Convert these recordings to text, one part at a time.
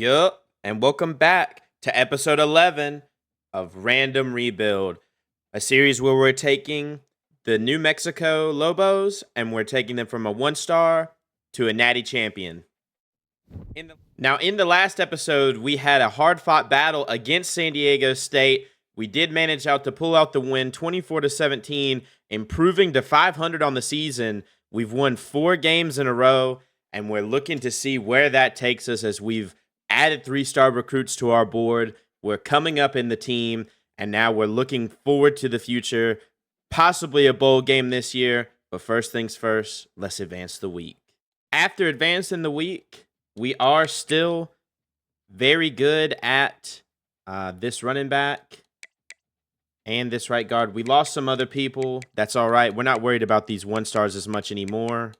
Yup, and welcome back to episode 11 of Random Rebuild, a series where we're taking the New Mexico Lobos and we're taking them from a 1-star to a natty champion. Now, in the last episode, we had a hard-fought battle against San Diego State. We did manage to pull out the win 24-17, improving to 500 on the season. We've won 4 games in a row, and we're looking to see where that takes us as we've added 3-star recruits to our board. We're coming up in the team, and now we're looking forward to the future, possibly a bowl game this year. But first things first, let's advance the week. After advancing the week, we are still very good at this running back and this right guard. We lost some other people. That's all right. We're not worried about these 1-stars as much anymore,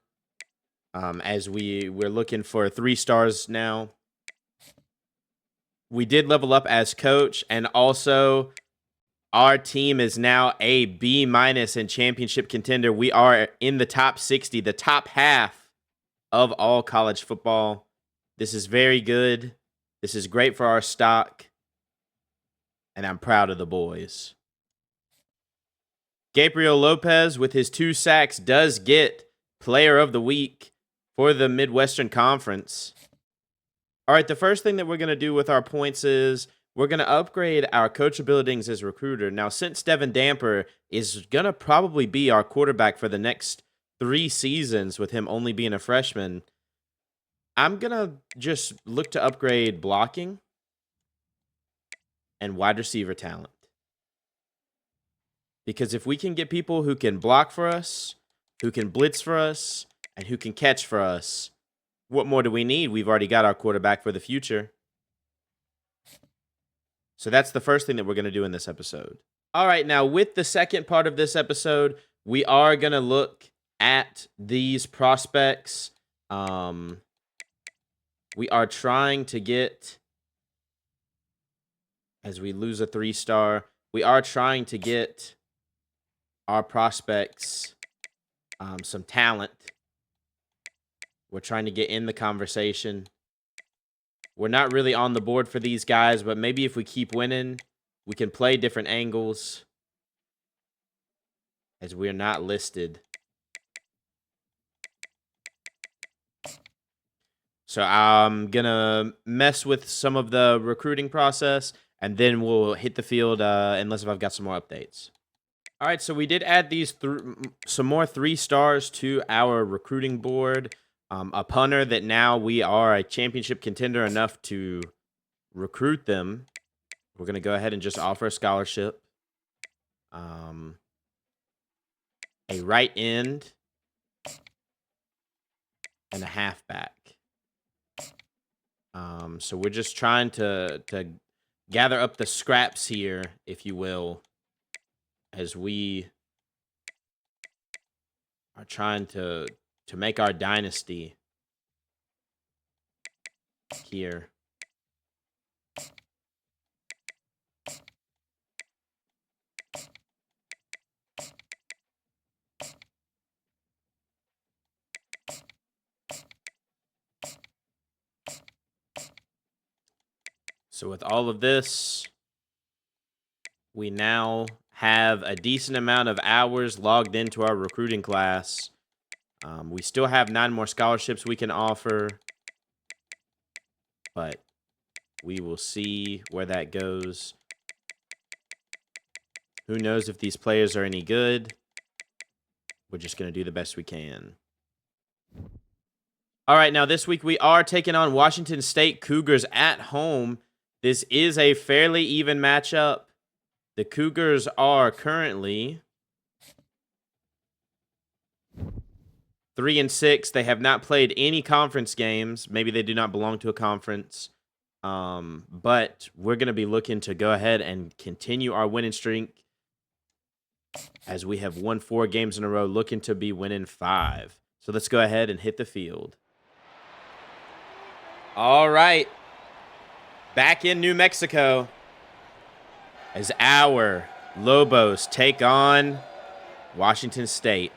as we're looking for 3 stars now. We did level up as coach, and also our team is now a B- in championship contender. We are in the top 60, the top half of all college football. This is very good. This is great for our stock, and I'm proud of the boys. Gabriel Lopez, with his 2 sacks, does get Player of the Week for the Midwestern Conference. All right, the first thing that we're going to do with our points is we're going to upgrade our coachabilities as recruiter. Now, since Devin Damper is going to probably be our quarterback for the next 3 seasons with him only being a freshman, I'm going to just look to upgrade blocking and wide receiver talent. Because if we can get people who can block for us, who can blitz for us, and who can catch for us, what more do we need? We've already got our quarterback for the future. So that's the first thing that we're going to do in this episode. All right, now with the second part of this episode, we are going to look at these prospects. We are trying to get, as we lose a 3-star, we are trying to get our prospects some talent. We're trying to get in the conversation. We're not really on the board for these guys, but maybe if we keep winning, we can play different angles as we're not listed. So I'm going to mess with some of the recruiting process, and then we'll hit the field unless I've got some more updates. All right, so we did add these some more 3 stars to our recruiting board. A punter that now we are a championship contender enough to recruit them. We're going to go ahead and just offer a scholarship. A right end and a halfback. So we're just trying to gather up the scraps here, if you will, as we are trying to make our dynasty here. So with all of this, we now have a decent amount of hours logged into our recruiting class. We still have 9 more scholarships we can offer, but we will see where that goes. Who knows if these players are any good? We're just going to do the best we can. All right, now this week we are taking on Washington State Cougars at home. This is a fairly even matchup. The Cougars are currently 3-6. They have not played any conference games. Maybe they do not belong to a conference. But we're going to be looking to go ahead and continue our winning streak, as we have won 4 games in a row, looking to be winning 5. So let's go ahead and hit the field. All right. Back in New Mexico, as our Lobos take on Washington State.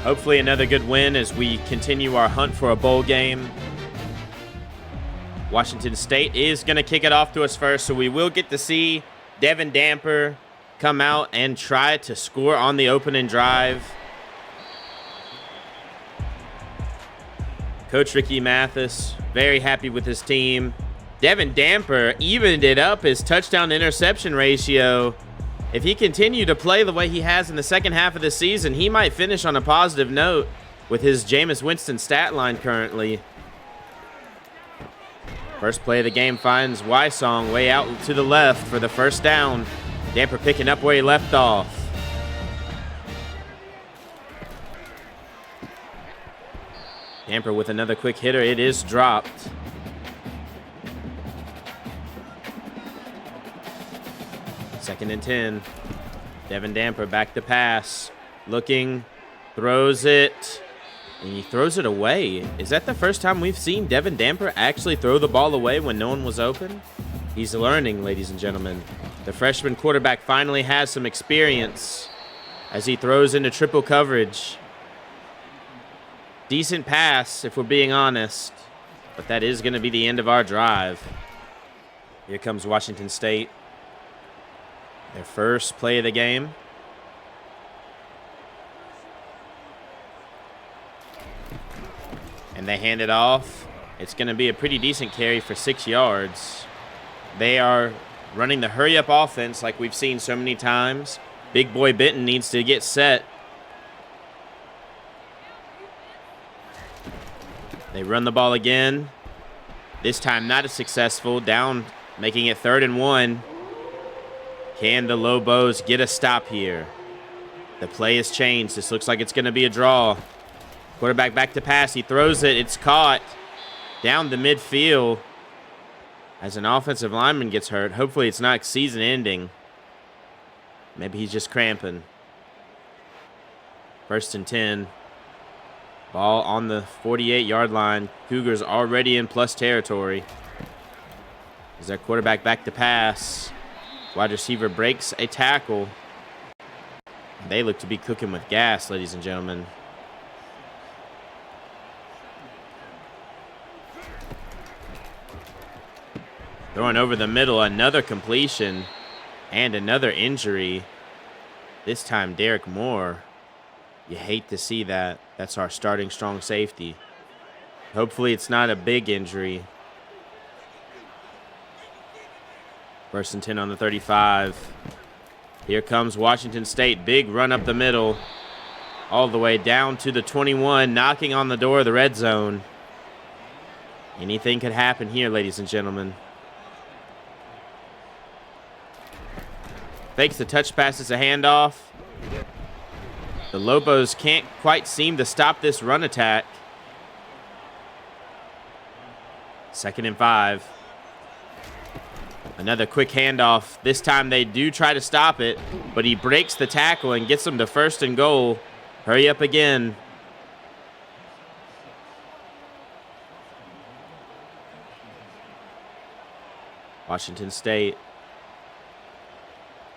Hopefully another good win as we continue our hunt for a bowl game. Washington State is going to kick it off to us first, so we will get to see Devin Damper come out and try to score on the opening drive. Coach Ricky Mathis, very happy with his team. Devin Damper evened it up his touchdown-interception ratio. If he continued to play the way he has in the second half of the season, he might finish on a positive note with his Jameis Winston stat line currently. First play of the game finds Wysong way out to the left for the first down. Damper picking up where he left off. Damper with another quick hitter. It is dropped. Second and 10. Devin Damper back to pass. Looking. Throws it. And he throws it away. Is that the first time we've seen Devin Damper actually throw the ball away when no one was open? He's learning, ladies and gentlemen. The freshman quarterback finally has some experience as he throws into triple coverage. Decent pass, if we're being honest. But that is going to be the end of our drive. Here comes Washington State. Their first play of the game. And they hand it off. It's going to be a pretty decent carry for 6 yards. They are running the hurry-up offense like we've seen so many times. Big boy Benton needs to get set. They run the ball again. This time not as successful. Down, making it 3rd and 1. Can the Lobos get a stop here? The play has changed. This looks like it's going to be a draw. Quarterback back to pass. He throws it. It's caught down the midfield as an offensive lineman gets hurt. Hopefully it's not season ending. Maybe he's just cramping. 1st and 10. Ball on the 48-yard line. Cougars already in plus territory. Is their quarterback back to pass? Wide receiver breaks a tackle. They look to be cooking with gas, ladies and gentlemen. Throwing over the middle, another completion and another injury. This time, Derek Moore. You hate to see that. That's our starting strong safety. Hopefully it's not a big injury. 1st and 10 on the 35. Here comes Washington State. Big run up the middle. All the way down to the 21, knocking on the door of the red zone. Anything could happen here, ladies and gentlemen. Fakes the touch pass as a handoff. The Lobos can't quite seem to stop this run attack. 2nd and 5. Another quick handoff. This time they do try to stop it, but he breaks the tackle and gets them to 1st and goal. Hurry up again. Washington State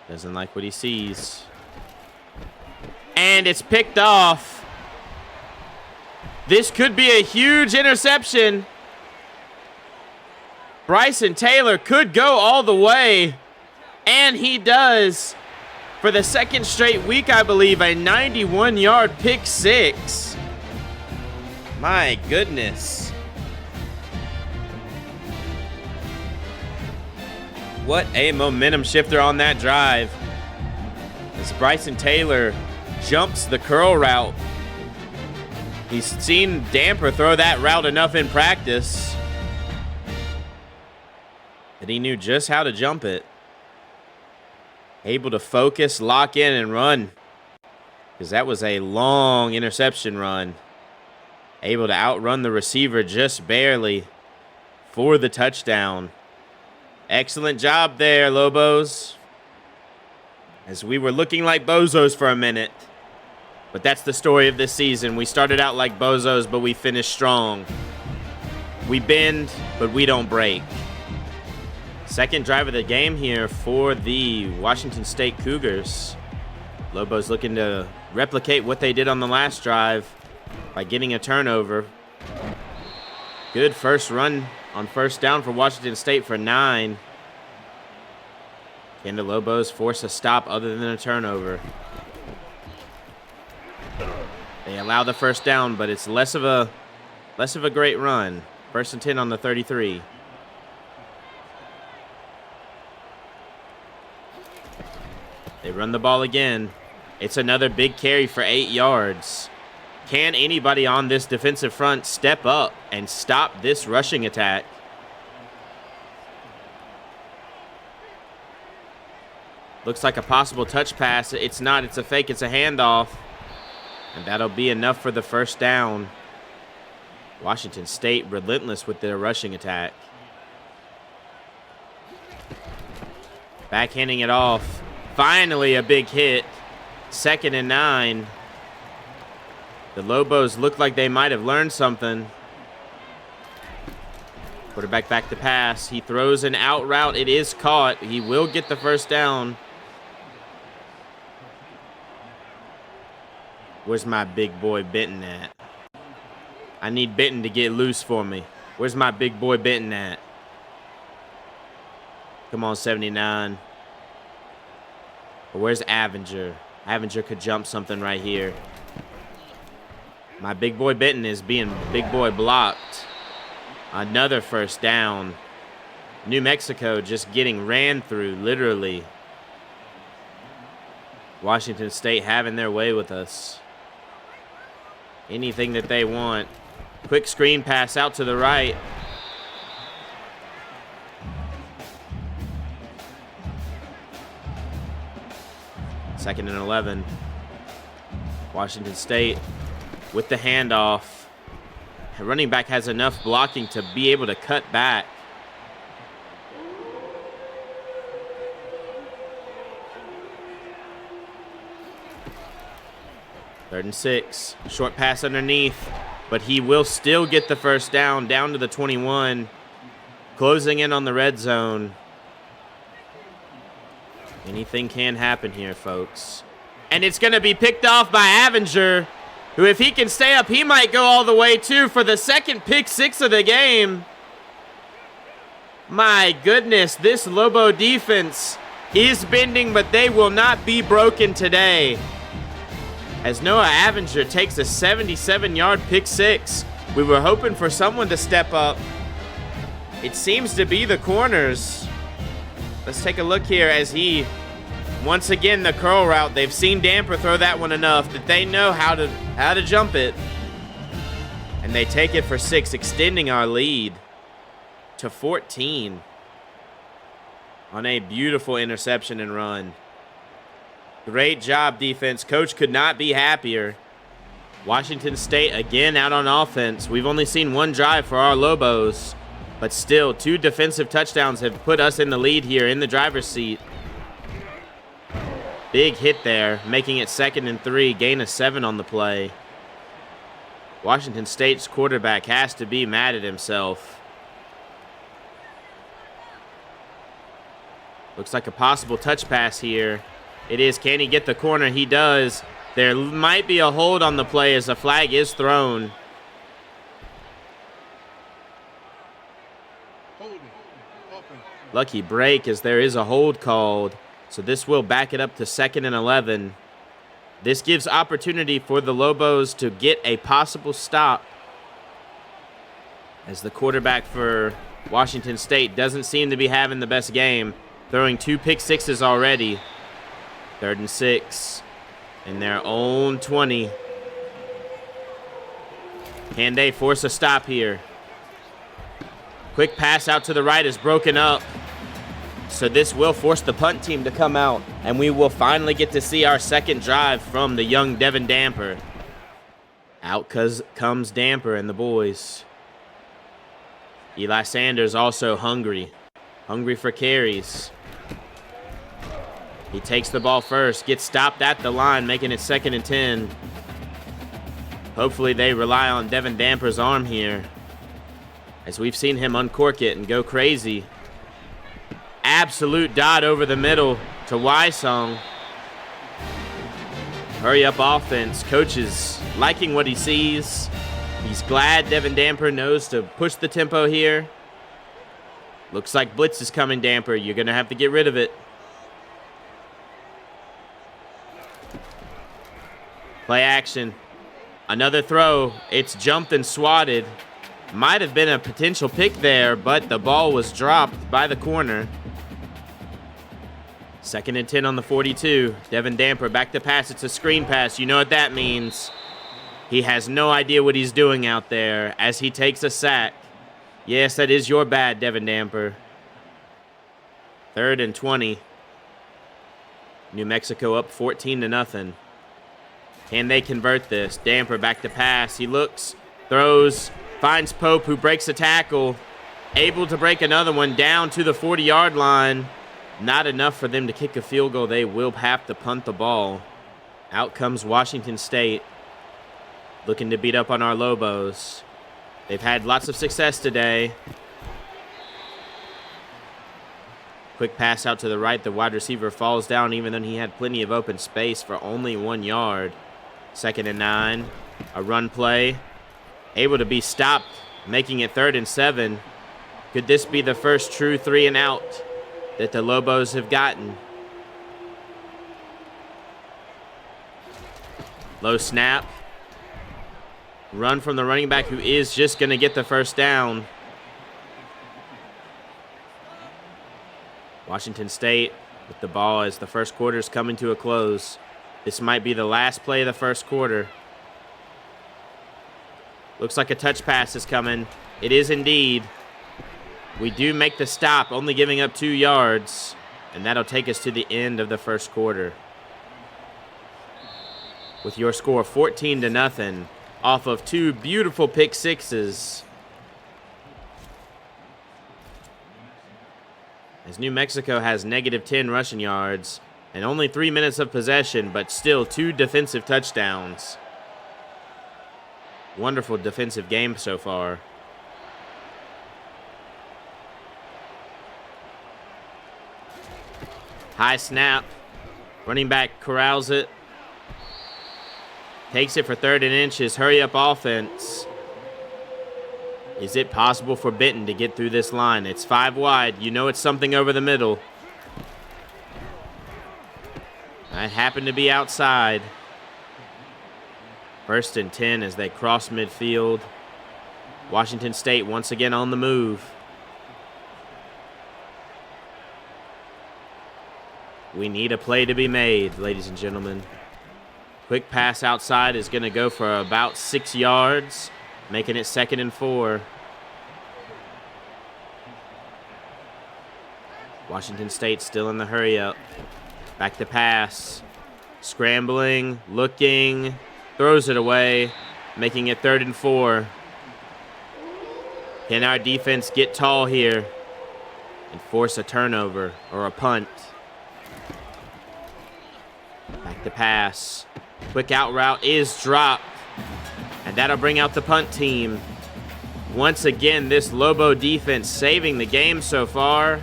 doesn't like what he sees. And it's picked off. This could be a huge interception. Bryson Taylor could go all the way. And he does. For the 2nd straight week, I believe, a 91-yard pick six. My goodness. What a momentum shifter on that drive. As Bryson Taylor jumps the curl route. He's seen Damper throw that route enough in practice that he knew just how to jump it. Able to focus, lock in, and run. Because that was a long interception run. Able to outrun the receiver just barely for the touchdown. Excellent job there, Lobos. As we were looking like bozos for a minute. But that's the story of this season. We started out like bozos, but we finished strong. We bend, but we don't break. 2nd drive of the game here for the Washington State Cougars. Lobos looking to replicate what they did on the last drive by getting a turnover. Good first run on first down for Washington State for 9. Can the Lobos force a stop other than a turnover? They allow the first down, but it's less of a great run. 1st and 10 on the 33. They run the ball again. It's another big carry for 8 yards. Can anybody on this defensive front step up and stop this rushing attack? Looks like a possible touch pass. It's not. It's a fake. It's a handoff. And that'll be enough for the first down. Washington State relentless with their rushing attack. Backhanding it off. Finally a big hit. 2nd and 9. The Lobos look like they might have learned something. Quarterback back to pass. He throws an out route. It is caught. He will get the first down. Where's my big boy Benton at? I need Benton to get loose for me. Where's my big boy Benton at? Come on, 79. But where's Avenger? Avenger could jump something right here. My big boy Benton is being big boy blocked. Another first down. New Mexico just getting ran through, literally. Washington State having their way with us. Anything that they want. Quick screen pass out to the right. Second and 11. Washington State with the handoff. The running back has enough blocking to be able to cut back. Third and 6. Short pass underneath, but he will still get the first down to the 21. Closing in on the red zone. Anything can happen here, folks. And it's going to be picked off by Avenger, who, if he can stay up, he might go all the way, too, for the second pick 6 of the game. My goodness, this Lobo defense is bending, but they will not be broken today. As Noah Avenger takes a 77-yard pick 6. We were hoping for someone to step up. It seems to be the corners. Let's take a look here as he, once again, the curl route. They've seen Damper throw that one enough that they know how to jump it. And they take it for 6, extending our lead to 14 on a beautiful interception and run. Great job, defense. Coach could not be happier. Washington State again out on offense. We've only seen one drive for our Lobos, but still 2 defensive touchdowns have put us in the lead here in the driver's seat. Big hit there, making it 2nd and 3, gain of 7 on the play. Washington State's quarterback has to be mad at himself. Looks like a possible touch pass here. It is. Can he get the corner? He does. There might be a hold on the play as a flag is thrown. Lucky break as there is a hold called. So this will back it up to 2nd and 11. This gives opportunity for the Lobos to get a possible stop, as the quarterback for Washington State doesn't seem to be having the best game, throwing 2 pick 6s already. 3rd and 6 in their own 20. Can they force a stop here? Quick pass out to the right is broken up. So this will force the punt team to come out, and we will finally get to see our second drive from the young Devin Damper. Out comes Damper and the boys. Eli Sanders also hungry for carries. He takes the ball first, gets stopped at the line, making it 2nd and 10. Hopefully they rely on Devin Damper's arm here, as we've seen him uncork it and go crazy. Absolute dot over the middle to Wysong. Hurry up offense. Coach is liking what he sees. He's glad Devin Damper knows to push the tempo here. Looks like blitz is coming, Damper. You're going to have to get rid of it. Play action. Another throw. It's jumped and swatted. Might have been a potential pick there, but the ball was dropped by the corner. 2nd and 10 on the 42. Devin Damper back to pass. It's a screen pass. You know what that means. He has no idea what he's doing out there as he takes a sack. Yes, that is your bad, Devin Damper. 3rd and 20. New Mexico up 14-0. Can they convert this? Damper back to pass. He looks, throws, finds Pope, who breaks a tackle. Able to break another one down to the 40-yard line. Not enough for them to kick a field goal. They will have to punt the ball. Out comes Washington State, looking to beat up on our Lobos. They've had lots of success today. Quick pass out to the right. The wide receiver falls down even though he had plenty of open space for only 1 yard. 2nd and 9. A run play. Able to be stopped, making it 3rd and 7. Could this be the first true 3 and out that the Lobos have gotten? Low snap. Run from the running back, who is just going to get the first down. Washington State with the ball as the first quarter is coming to a close. This might be the last play of the first quarter. Looks like a touch pass is coming. It is indeed. We do make the stop, only giving up 2 yards, and that'll take us to the end of the first quarter. With your score 14-0 off of 2 beautiful pick sixes. As New Mexico has -10 rushing yards and only 3 minutes of possession, but still 2 defensive touchdowns. Wonderful defensive game so far. High snap. Running back corrals it. Takes it for 3rd and inches. Hurry up offense. Is it possible for Benton to get through this line? It's 5 wide. You know it's something over the middle. I happen to be outside. 1st and 10 as they cross midfield. Washington State once again on the move. We need a play to be made, ladies and gentlemen. Quick pass outside is going to go for about 6 yards, making it 2nd and 4. Washington State still in the hurry up. Back to pass. Scrambling, looking, throws it away, making it 3rd and 4. Can our defense get tall here and force a turnover or a punt? Back to pass. Quick out route is dropped, and that'll bring out the punt team. Once again, this Lobo defense saving the game so far.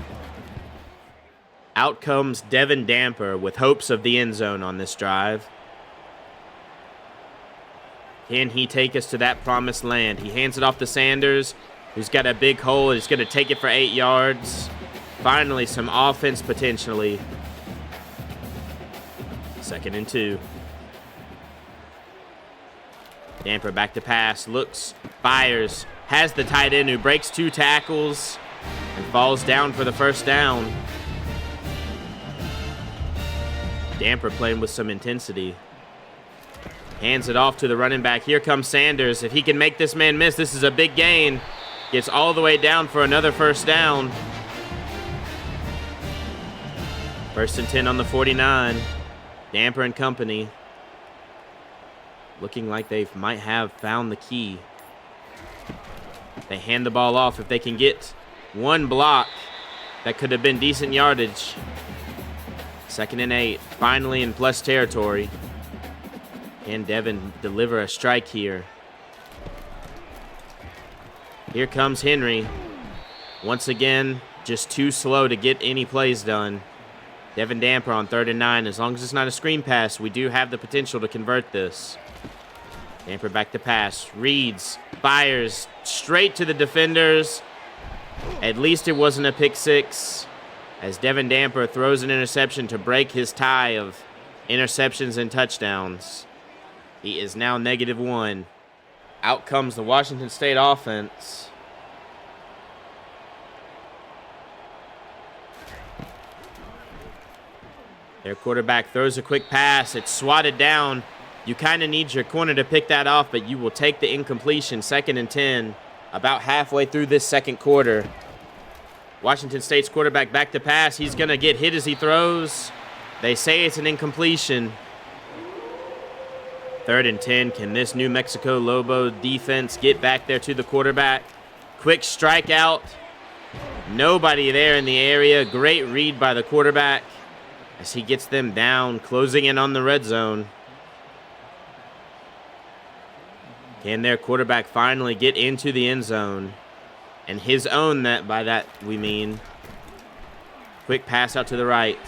Out comes Devin Damper with hopes of the end zone on this drive. Can he take us to that promised land? He hands it off to Sanders, who's got a big hole. He's going to take it for 8 yards. Finally, some offense potentially. 2nd and 2. Damper back to pass. Looks, fires, has the tight end who breaks 2 tackles and falls down for the first down. Damper playing with some intensity. Hands it off to the running back. Here comes Sanders. If he can make this man miss, this is a big gain. Gets all the way down for another first down. 1st and 10 on the 49. Damper and company. Looking like they might have found the key. They hand the ball off. If they can get one block, that could have been decent yardage. 2nd and 8. Finally in plus territory. Can Devin deliver a strike here? Here comes Henry. Once again, just too slow to get any plays done. Devin Damper on 3rd and 9. As long as it's not a screen pass, we do have the potential to convert this. Damper back to pass. Reads. Fires straight to the defenders. At least it wasn't a pick six, as Devin Damper throws an interception to break his tie of interceptions and touchdowns. He is now -1. Out comes the Washington State offense. Their quarterback throws a quick pass. It's swatted down. You kind of need your corner to pick that off, but you will take the incompletion. 2nd and 10, about halfway through this second quarter. Washington State's quarterback back to pass. He's going to get hit as he throws. They say it's an incompletion. 3rd and 10. Can this New Mexico Lobo defense get back there to the quarterback? Quick strikeout. Nobody there in the area. Great read by the quarterback as he gets them down, closing in on the red zone. Can their quarterback finally get into the end zone? And his own, that by that we mean. Quick pass out to the right.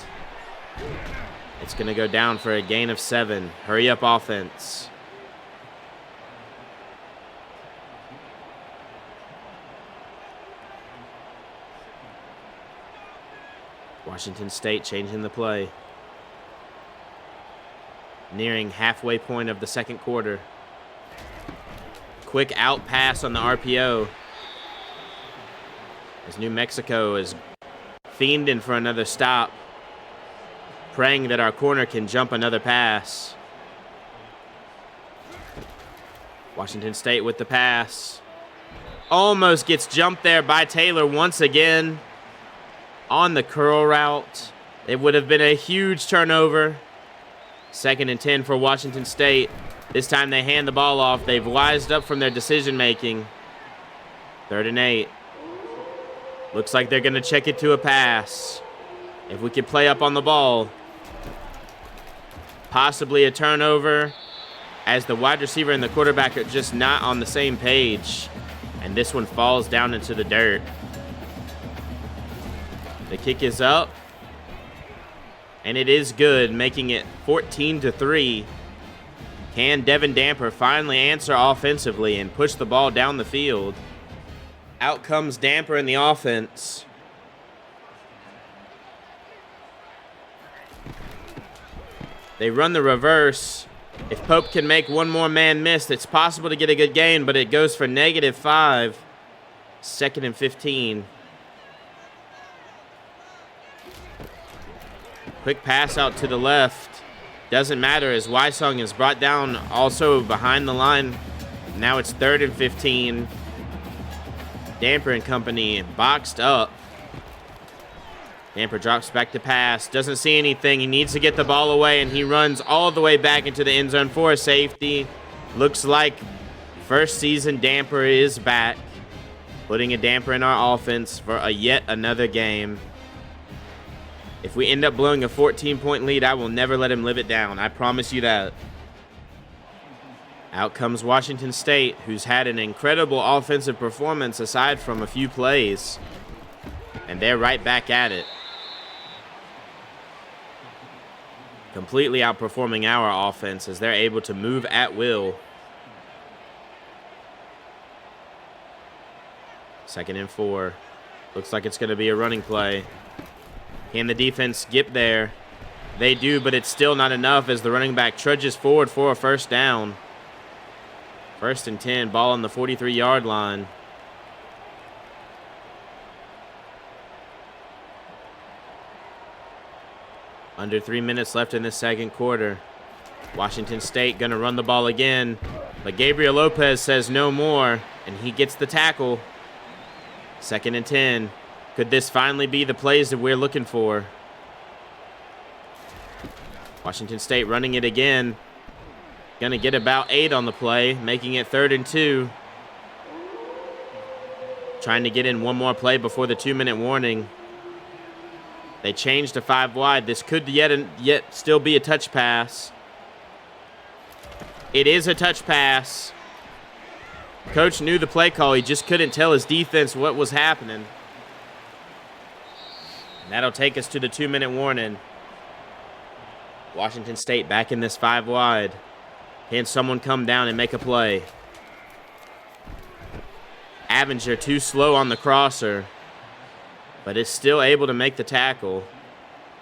It's going to go down for a gain of 7. Hurry up offense. Washington State changing the play. Nearing halfway point of the second quarter. Quick out pass on the RPO. As New Mexico is fiending for another stop. Praying that our corner can jump another pass. Washington State with the pass. Almost gets jumped there by Taylor once again. On the curl route. It would have been a huge turnover. 2nd and 10 for Washington State. This time they hand the ball off. They've wised up from their decision making. 3rd and 8. Looks like they're going to check it to a pass. If we could play up on the ball. Possibly a turnover, as the wide receiver and the quarterback are just not on the same page. And this one falls down into the dirt. The kick is up. And it is good, making it 14-3. Can Devin Damper finally answer offensively and push the ball down the field? Out comes Damper in the offense. They run the reverse. If Pope can make one more man miss, it's possible to get a good gain, but it goes for -5. 2nd and 15. Quick pass out to the left. Doesn't matter as Wysong is brought down also behind the line. Now it's 3rd and 15. Damper and company boxed up. Damper drops back to pass. Doesn't see anything. He needs to get the ball away, and he runs all the way back into the end zone for a safety. Looks like first season Damper is back. Putting a damper in our offense for yet another game. If we end up blowing a 14-point lead, I will never let him live it down. I promise you that. Out comes Washington State, who's had an incredible offensive performance aside from a few plays. And they're right back at it. Completely outperforming our offense as they're able to move at will. 2nd and 4. Looks like it's going to be a running play. Can the defense get there? They do, but it's still not enough as the running back trudges forward for a first down. 1st and 10, ball on the 43-yard line. Under 3 minutes left in the second quarter. Washington State gonna run the ball again, but Gabriel Lopez says no more, and he gets the tackle. 2nd and 10. Could this finally be the plays that we're looking for? Washington State running it again. Gonna get about 8 on the play, making it 3rd and 2. Trying to get in one more play before the 2-minute warning. They changed to 5 wide. This could yet still be a touch pass. It is a touch pass. Coach knew the play call. He just couldn't tell his defense what was happening. And that'll take us to the 2-minute warning. Washington State back in this 5 wide. Can someone come down and make a play? Avinger too slow on the crosser, but is still able to make the tackle.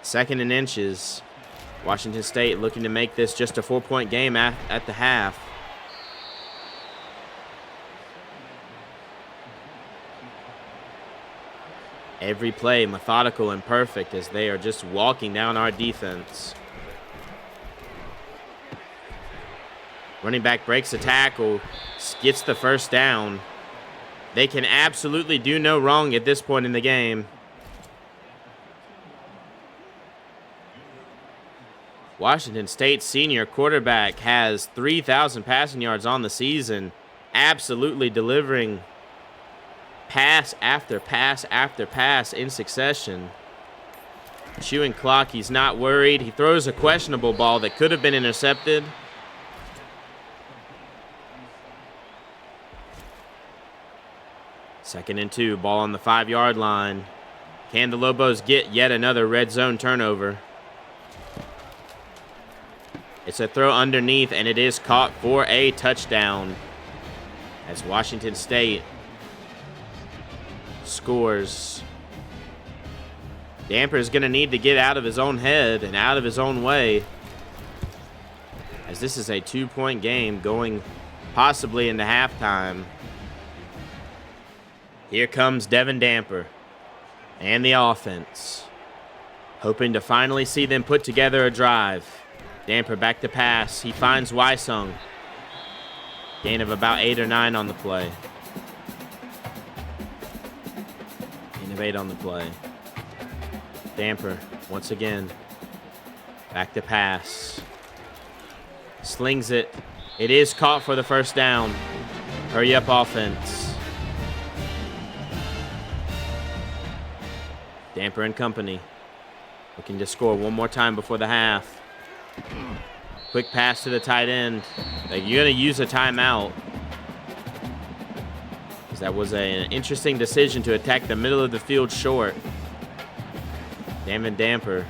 2nd and inches. Washington State looking to make this just a 4-point game at the half. Every play methodical and perfect as they are just walking down our defense. Running back breaks a tackle, gets the first down. They can absolutely do no wrong at this point in the game. Washington State's senior quarterback has 3,000 passing yards on the season, absolutely delivering pass after pass after pass in succession. Chewing clock, he's not worried. He throws a questionable ball that could have been intercepted. Second and 2, ball on the 5-yard line. Can the Lobos get yet another red zone turnover? It's a throw underneath, and it is caught for a touchdown as Washington State scores. Damper is going to need to get out of his own head and out of his own way, as this is a 2-point game going possibly into halftime. Here comes Devin Damper and the offense, hoping to finally see them put together a drive. Damper back to pass. He finds Wysung. Gain of about 8 or 9 on the play. Gain of 8 on the play. Damper, once again, back to pass. Slings it. It is caught for the first down. Hurry up offense. Damper and company looking to score one more time before the half. Quick pass to the tight end. You're going to use a timeout, because that was an interesting decision to attack the middle of the field short. Devin Damper,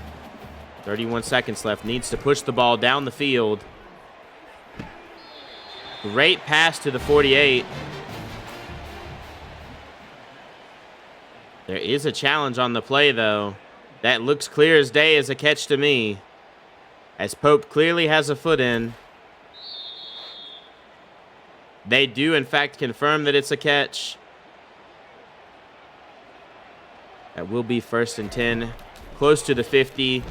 31 seconds left, needs to push the ball down the field. Great pass to the 48. There is a challenge on the play, though. That looks clear as day as a catch to me, as Pope clearly has a foot in. They do, in fact, confirm that it's a catch. That will be 1st and 10, close to the 50.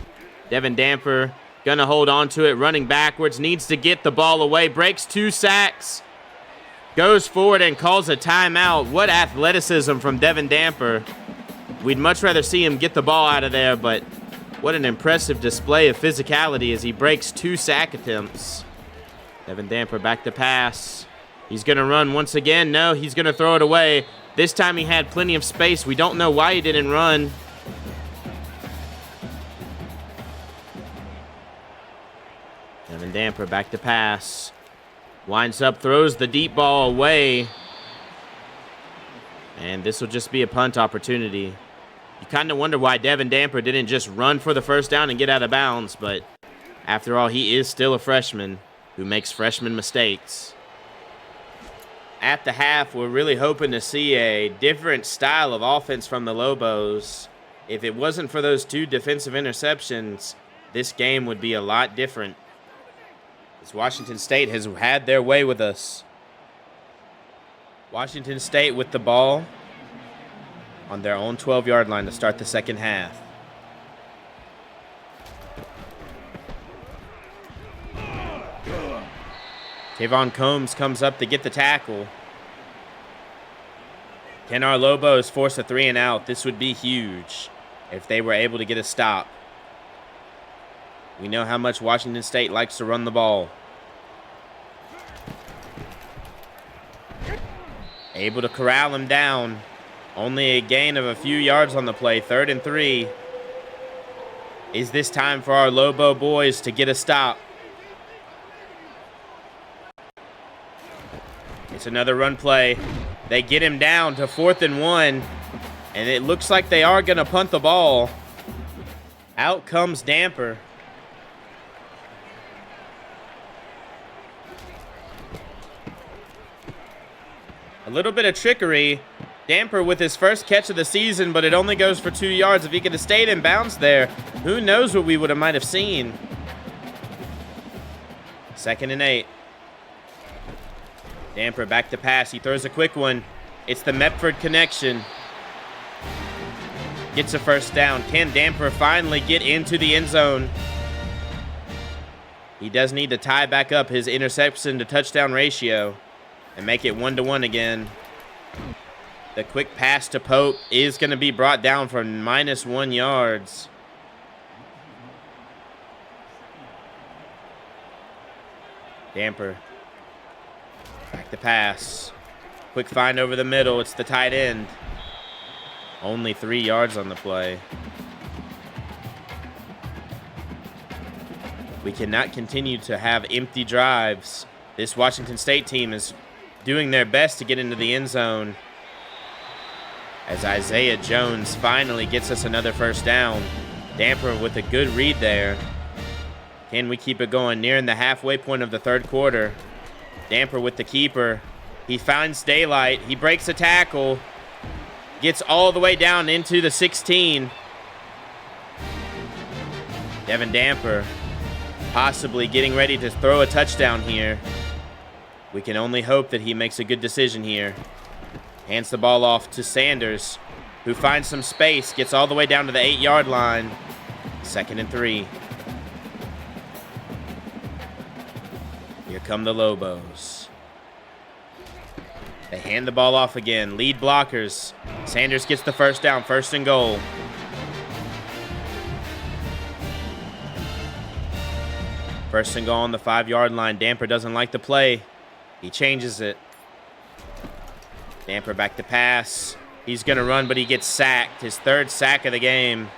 Devin Damper gonna hold on to it, running backwards, needs to get the ball away, breaks 2 sacks, goes forward and calls a timeout. What athleticism from Devin Damper. We'd much rather see him get the ball out of there, but what an impressive display of physicality as he breaks 2 sack attempts. Devin Damper back to pass. He's going to run once again. No, he's going to throw it away. This time he had plenty of space. We don't know why he didn't run. Devin Damper back to pass. Winds up, throws the deep ball away. And this will just be a punt opportunity. You kind of wonder why Devin Damper didn't just run for the first down and get out of bounds, but after all, he is still a freshman who makes freshman mistakes. At the half, we're really hoping to see a different style of offense from the Lobos. If it wasn't for those 2 defensive interceptions, this game would be a lot different, as Washington State has had their way with us. Washington State with the ball on their own 12-yard line to start the second half. Tavon Combs comes up to get the tackle. Can our Lobos force a 3 and out? This would be huge if they were able to get a stop. We know how much Washington State likes to run the ball. Able to corral him down. Only a gain of a few yards on the play. 3rd and 3. Is this time for our Lobo boys to get a stop? It's another run play. They get him down to 4th and 1. And it looks like they are going to punt the ball. Out comes Damper. little bit of trickery. Damper with his first catch of the season, but it only goes for 2 yards. If he could have stayed in bounds there, who knows what we might have seen. 2nd and 8. Damper back to pass. He throws a quick one. It's the Mepford connection. Gets a first down. Can Damper finally get into the end zone? He does need to tie back up his interception to touchdown ratio and make it 1-1 again. The quick pass to Pope is going to be brought down for -1 yards. Damper. Back to pass. Quick find over the middle. It's the tight end. Only 3 yards on the play. We cannot continue to have empty drives. This Washington State team is doing their best to get into the end zone. As Isaiah Jones finally gets us another first down. Damper with a good read there. Can we keep it going? Nearing the halfway point of the 3rd quarter. Damper with the keeper. He finds daylight. He breaks a tackle. Gets all the way down into the 16. Devin Damper possibly getting ready to throw a touchdown here. We can only hope that he makes a good decision here. Hands the ball off to Sanders, who finds some space, gets all the way down to the 8-yard line. 2nd and 3. Here come the Lobos. They hand the ball off again. Lead blockers. Sanders gets the first down. 1st and goal. First and goal on the 5-yard line. Damper doesn't like the play. He changes it. Damper back to pass. He's going to run, but he gets sacked. His 3rd sack of the game,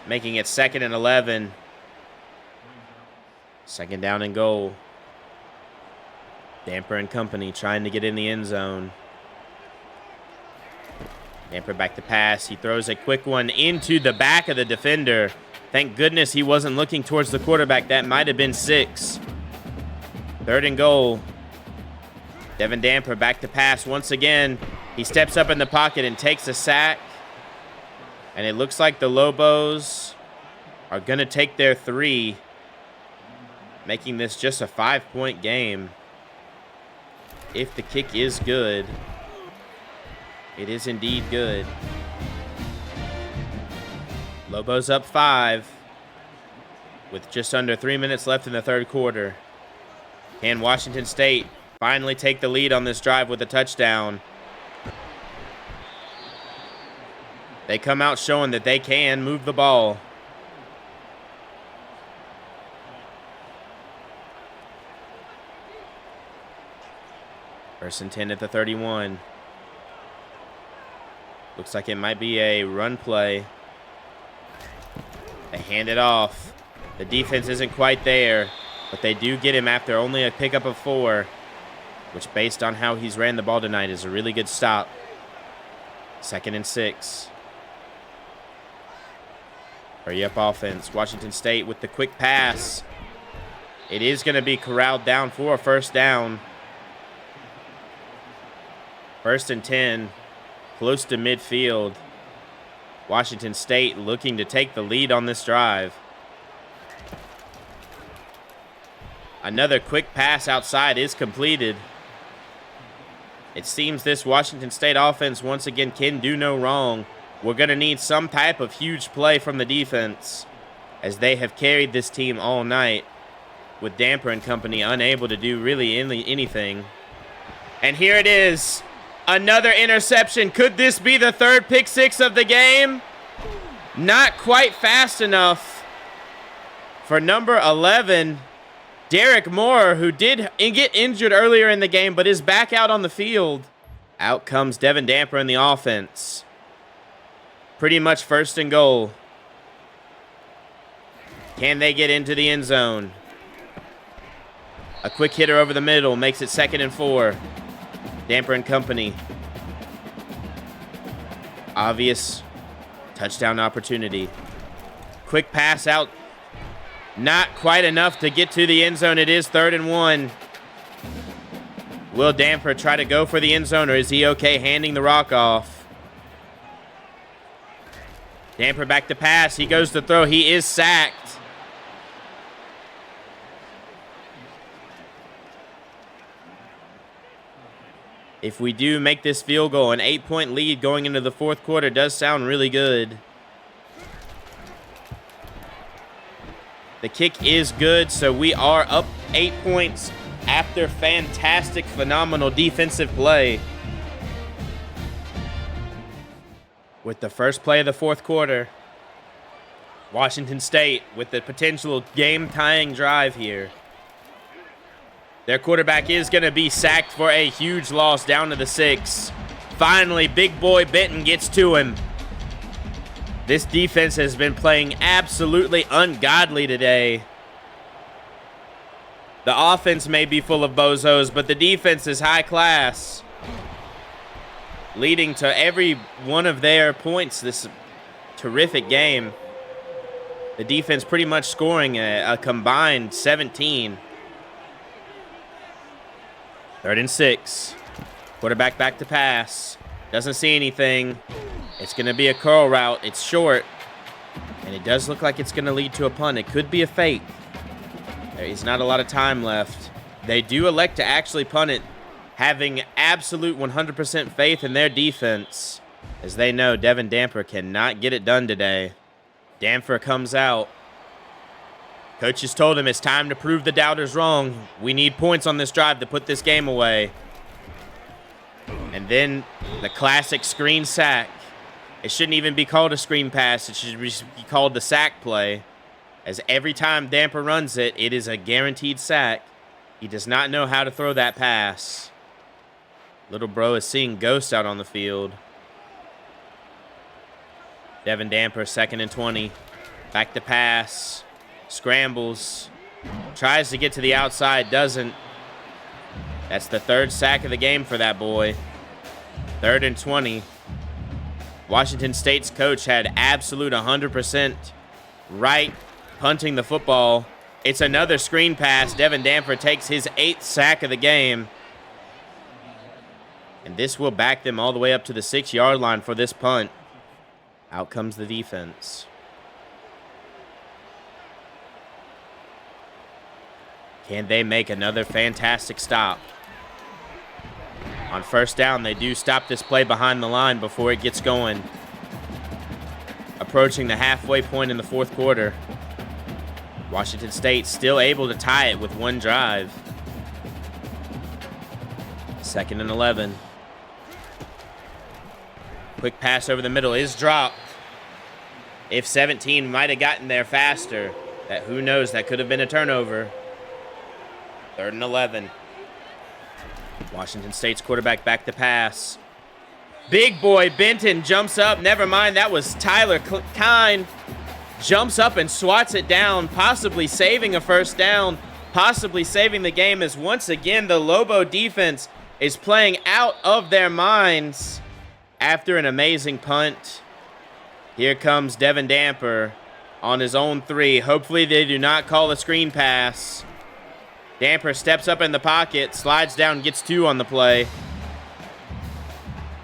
making it 2nd and 11. 2nd down and goal. Damper and company trying to get in the end zone. Damper back to pass. He throws a quick one into the back of the defender. Thank goodness he wasn't looking towards the quarterback. That might have been 6. 3rd and goal. Devin Damper back to pass once again. He steps up in the pocket and takes a sack. And it looks like the Lobos are going to take their 3, making this just a 5-point game. If the kick is good, it is indeed good. Lobos up 5 with just under 3 minutes left in the 3rd quarter. Can Washington State finally take the lead on this drive with a touchdown? They come out showing that they can move the ball. First and 10 at the 31. Looks like it might be a run play. They hand it off. The defense isn't quite there, but they do get him after only a pickup of 4, which based on how he's ran the ball tonight is a really good stop. 2nd and 6. Hurry up offense. Washington State with the quick pass. It is going to be corralled down for a first down. 1st and 10, close to midfield. Washington State looking to take the lead on this drive. Another quick pass outside is completed. It seems this Washington State offense once again can do no wrong. We're going to need some type of huge play from the defense, as they have carried this team all night, with Damper and company unable to do really anything. And here it is. Another interception. Could this be the 3rd pick 6 of the game? Not quite fast enough for number 11, Derek Moore, who did get injured earlier in the game, but is back out on the field. Out comes Devin Damper in the offense. Pretty much 1st and goal. Can they get into the end zone? A quick hitter over the middle makes it 2nd and 4. Damper and company. Obvious touchdown opportunity. Quick pass out. Not quite enough to get to the end zone. It is 3rd and 1. Will Damper try to go for the end zone, or is he okay handing the rock off? Damper back to pass. He goes to throw. He is sacked. If we do make this field goal, an 8-point lead going into the fourth quarter does sound really good. The kick is good, so we are up 8 points after fantastic, phenomenal defensive play. With the first play of the fourth quarter, Washington State with the potential game-tying drive here. Their quarterback is going to be sacked for a huge loss down to the 6. Finally, big boy Benton gets to him. This defense has been playing absolutely ungodly today. The offense may be full of bozos, but the defense is high class, leading to every one of their points this terrific game. The defense pretty much scoring a combined 17. 3rd and 6. Quarterback back to pass. Doesn't see anything. It's going to be a curl route. It's short. And it does look like it's going to lead to a punt. It could be a fake. There is not a lot of time left. They do elect to actually punt it, having absolute 100% faith in their defense, as they know Devin Damper cannot get it done today. Damper comes out. Coaches told him it's time to prove the doubters wrong. We need points on this drive to put this game away. And then the classic screen sack. It shouldn't even be called a screen pass. It should be called the sack play, as every time Damper runs it, it is a guaranteed sack. He does not know how to throw that pass. Little bro is seeing ghosts out on the field. Devin Damper, 2nd and 20. Back to pass. Scrambles. Tries to get to the outside. Doesn't. That's the 3rd sack of the game for that boy. 3rd and 20. Washington State's coach had absolute 100% right punting the football. It's another screen pass. Devin Damper takes his 8th sack of the game. And this will back them all the way up to the 6-yard line for this punt. Out comes the defense. Can they make another fantastic stop? On 1st down, they do stop this play behind the line before it gets going. Approaching the halfway point in the fourth quarter. Washington State still able to tie it with one drive. 2nd and 11. Quick pass over the middle is dropped. If 17 might have gotten there faster, who knows, that could have been a turnover. 3rd and 11. Washington State's quarterback back to pass. Big boy Benton jumps up. Never mind, that was Tyler Kine. Jumps up and swats it down, possibly saving a 1st down, possibly saving the game, as once again the Lobo defense is playing out of their minds after an amazing punt. Here comes Devin Damper on his own 3. Hopefully they do not call a screen pass. Damper steps up in the pocket, slides down, gets 2 on the play.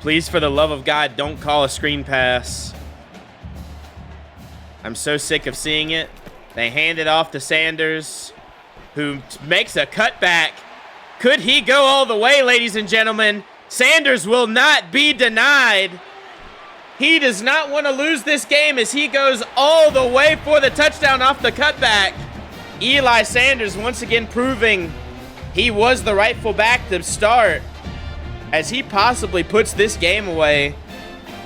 Please, for the love of God, don't call a screen pass. I'm so sick of seeing it. They hand it off to Sanders, who makes a cutback. Could he go all the way, ladies and gentlemen? Sanders will not be denied. He does not want to lose this game as he goes all the way for the touchdown off the cutback. Eli Sanders once again proving he was the rightful back to start, as he possibly puts this game away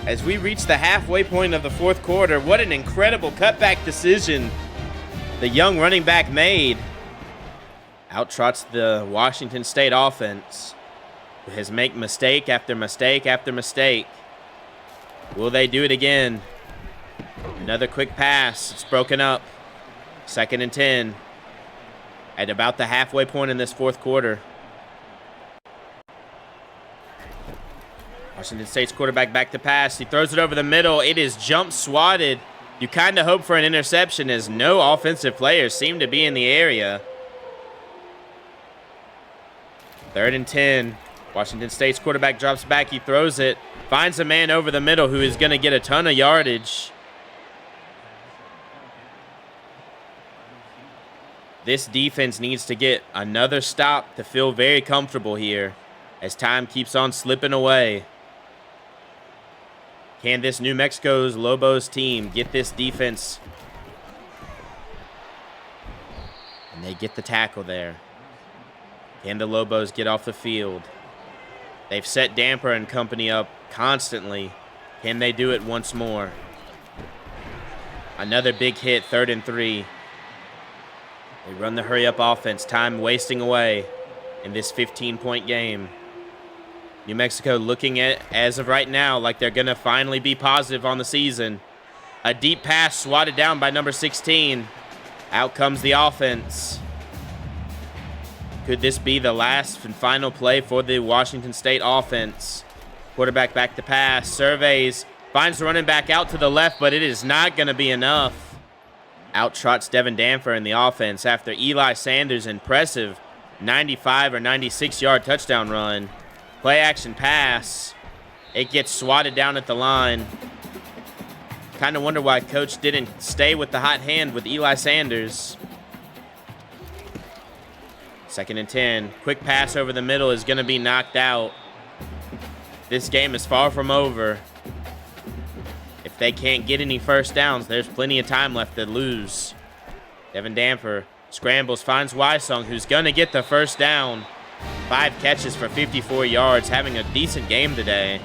as we reach the halfway point of the fourth quarter. What an incredible cutback decision the young running back made. Outtrots the Washington State offense, who has made mistake after mistake after mistake. Will they do it again? Another quick pass. It's broken up. 2nd and 10. At about the halfway point in this fourth quarter. Washington State's quarterback back to pass. He throws it over the middle. It is jump swatted. You kind of hope for an interception, as no offensive players seem to be in the area. 3rd and 10. Washington State's quarterback drops back. He throws it. Finds a man over the middle who is going to get a ton of yardage. This defense needs to get another stop to feel very comfortable here as time keeps on slipping away. Can this New Mexico's Lobos team get this defense? And they get the tackle there. Can the Lobos get off the field? They've set Damper and company up constantly. Can they do it once more? Another big hit, 3rd and 3. They run the hurry-up offense, time wasting away in this 15-point game. New Mexico looking at, as of right now, like they're going to finally be positive on the season. A deep pass swatted down by number 16. Out comes the offense. Could this be the last and final play for the Washington State offense? Quarterback back to pass, surveys, finds the running back out to the left, but it is not going to be enough. Out trots Devin Danfer in the offense after Eli Sanders' impressive 95 or 96-yard touchdown run. Play action pass. It gets swatted down at the line. Kind of wonder why Coach didn't stay with the hot hand with Eli Sanders. 2nd and 10. Quick pass over the middle is going to be knocked out. This game is far from over. If they can't get any first downs, there's plenty of time left to lose. Devin Danfer scrambles, finds Wysong, who's going to get the first down. 5 catches for 54 yards, having a decent game today.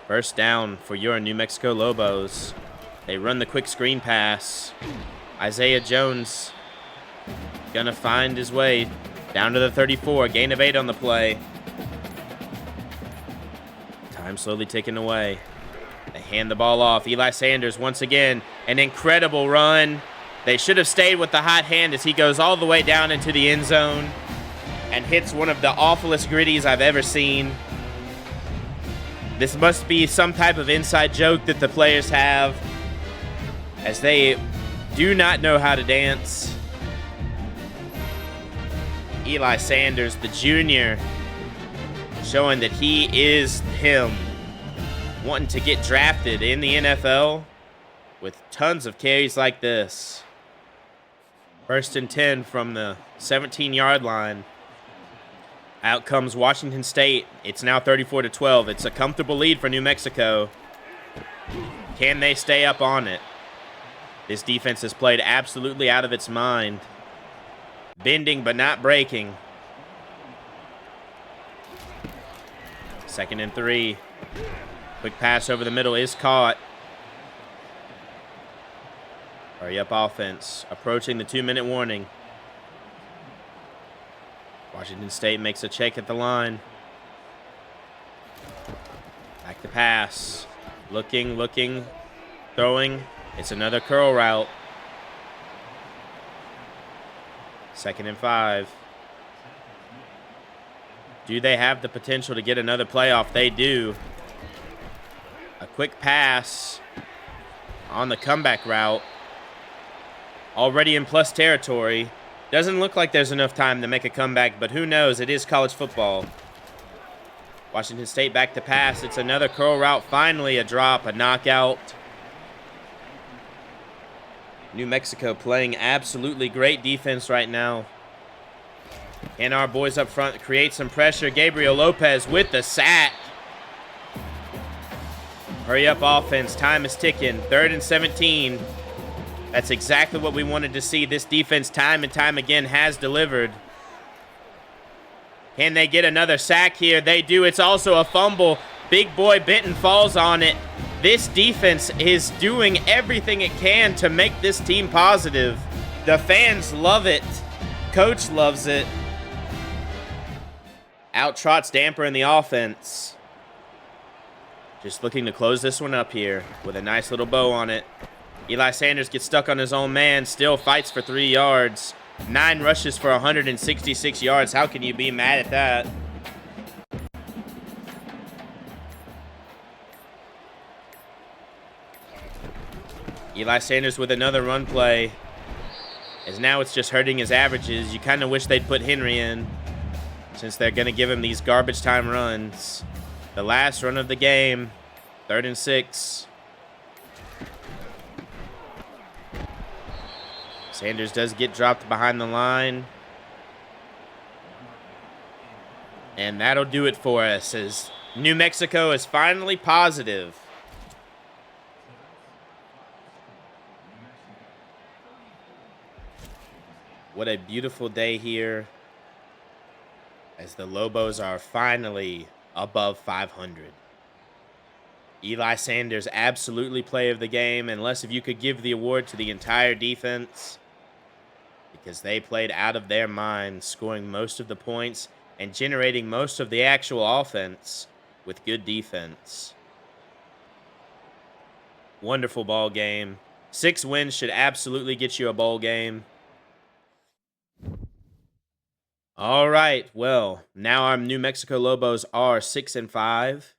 First down for your New Mexico Lobos. They run the quick screen pass. Isaiah Jones gonna find his way down to the 34. Gain of 8 on the play. Time slowly ticking away. They hand the ball off. Eli Sanders once again. An incredible run. They should have stayed with the hot hand as he goes all the way down into the end zone and hits one of the awfulest gritties I've ever seen. This must be some type of inside joke that the players have, as they do not know how to dance. Eli Sanders, the junior, showing that he is him, wanting to get drafted in the NFL with tons of carries like this. 1st and 10 from the 17-yard line. Out comes Washington State. It's now 34-12. It's a comfortable lead for New Mexico. Can they stay up on it? This defense has played absolutely out of its mind. Bending but not breaking. 2nd and 3. Quick pass over the middle is caught. Hurry up offense. Approaching the 2-minute warning. Washington State makes a check at the line. Back to pass. Looking, throwing. It's another curl route. 2nd and 5. Do they have the potential to get another playoff? They do. A quick pass on the comeback route. Already in plus territory. Doesn't look like there's enough time to make a comeback, but who knows? It is college football. Washington State back to pass. It's another curl route. Finally a drop, a knockout. New Mexico playing absolutely great defense right now. And our boys up front create some pressure. Gabriel Lopez with the sack. Hurry up offense. Time is ticking. 3rd and 17. That's exactly what we wanted to see. This defense time and time again has delivered. Can they get another sack here? They do. It's also a fumble. Big boy Benton falls on it. This defense is doing everything it can to make this team positive. The fans love it. Coach loves it. Out trots Damper in the offense. Just looking to close this one up here with a nice little bow on it. Eli Sanders gets stuck on his own man, still fights for 3 yards. 9 rushes for 166 yards. How can you be mad at that? Eli Sanders with another run play. as now it's just hurting his averages. You kind of wish they'd put Henry in, since they're going to give him these garbage time runs. The last run of the game, 3rd and 6. Sanders does get dropped behind the line. And that'll do it for us, as New Mexico is finally positive. What a beautiful day here, as the Lobos are finally above 500. Eli Sanders, absolutely play of the game, unless if you could give the award to the entire defense, because they played out of their minds, scoring most of the points and generating most of the actual offense with good defense. Wonderful ball game. 6 wins should absolutely get you a bowl game. All right, well, now our New Mexico Lobos are 6-5.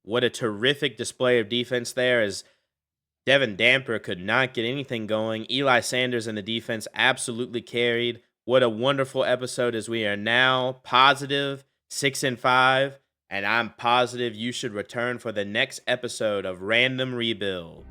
What a terrific display of defense there, as Devin Damper could not get anything going. Eli Sanders and the defense absolutely carried. What a wonderful episode, as we are now positive 6-5, and I'm positive you should return for the next episode of Random Rebuild.